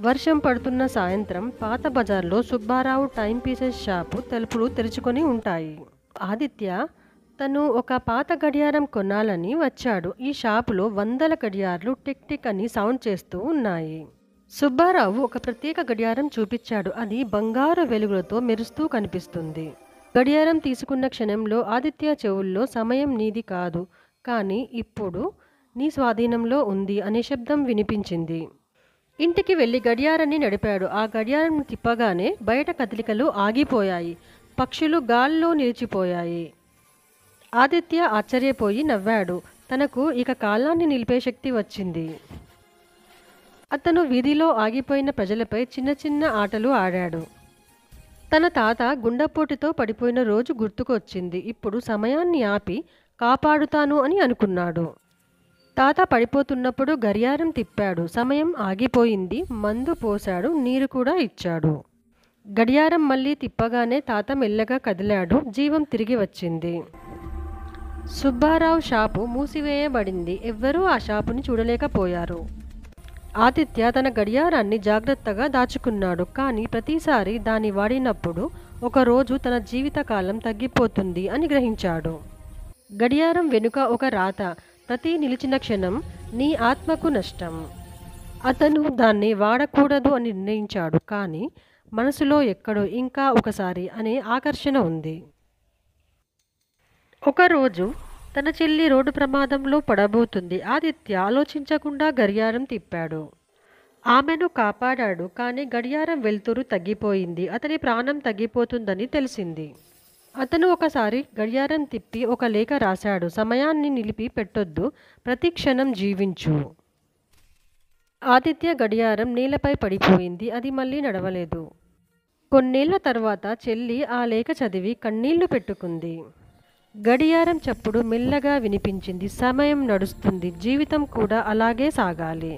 వర్షం పడుతున్న సాయంత్రం పాత బజార్లో సుబ్బారావు టైం పీసెస్ షాపు తలుపులు తెరుచుకొని ఉంటాయి. ఆదిత్య తను ఒక పాత గడియారం కొనాలని వచ్చాడు. ఈ షాపులో వందల గడియారాలు టిక్ టిక్ అని సౌండ్ చేస్తూ ఉన్నాయి. సుబ్బారావు ఒక ప్రత్యేక గడియారం చూపించాడు. అది బంగారు వెలుగులతో మెరుస్తూ కనిపిస్తుంది. గడియారం తీసుకున్న క్షణంలో ఆదిత్య చెవుల్లో సమయం నీది కాదు, కానీ ఇప్పుడు నీ స్వాధీనంలో ఉంది అనే శబ్దం వినిపించింది. ఇంటికి వెళ్ళి గడియారాన్ని నడిపాడు. ఆ గడియారం తిప్పగానే బయట కదలికలు ఆగిపోయాయి. పక్షులు గాల్లో నిలిచిపోయాయి. ఆదిత్య ఆశ్చర్యపోయి నవ్వాడు. తనకు ఇక కాలాన్ని నిలిపే శక్తి వచ్చింది. అతను వీధిలో ఆగిపోయిన ప్రజలపై చిన్న చిన్న ఆటలు ఆడాడు. తన తాత గుండెపోటుతో పడిపోయిన రోజు గుర్తుకొచ్చింది. ఇప్పుడు సమయాన్ని ఆపి కాపాడుతాను అని అనుకున్నాడు. తాత పడిపోతున్నప్పుడు గడియారం తిప్పాడు. సమయం ఆగిపోయింది. మందు పోశాడు. నీరు కూడా ఇచ్చాడు. గడియారం మళ్ళీ తిప్పగానే తాత మెల్లగా కదిలాడు. జీవం తిరిగి వచ్చింది. సుబ్బారావు షాపు మూసివేయబడింది. ఎవ్వరూ ఆ షాపుని చూడలేకపోయారు. ఆదిత్య తన గడియారాన్ని జాగ్రత్తగా దాచుకున్నాడు. కానీ ప్రతిసారి దాన్ని వాడినప్పుడు ఒకరోజు తన జీవితకాలం తగ్గిపోతుంది అని గ్రహించాడు. గడియారం వెనుక ఒక రాత, ప్రతి నిలిచిన క్షణం నీ ఆత్మకు నష్టం. అతను దాన్ని వాడకూడదు అని నిర్ణయించాడు. కానీ మనసులో ఎక్కడో ఇంకా ఒకసారి అనే ఆకర్షణ ఉంది. ఒకరోజు తన చెల్లి రోడ్డు ప్రమాదంలో పడబోతుంది. ఆదిత్య ఆలోచించకుండా గడియారం తిప్పాడు. ఆమెను కాపాడాడు. కానీ గడియారం వెలుతురు తగ్గిపోయింది. అతని ప్రాణం తగ్గిపోతుందని తెలిసింది. అతను ఒకసారి గడియారం తిప్పి ఒక లేఖ రాశాడు. సమయాన్ని నిలిపి పెట్టొద్దు, ప్రతి క్షణం జీవించు. ఆదిత్య గడియారం నేలపై పడిపోయింది. అది మళ్ళీ నడవలేదు. కొన్నేళ్ల తర్వాత చెల్లి ఆ లేఖ చదివి కన్నీళ్లు పెట్టుకుంది. గడియారం చప్పుడు మెల్లగా వినిపించింది. సమయం నడుస్తుంది, జీవితం కూడా అలాగే సాగాలి.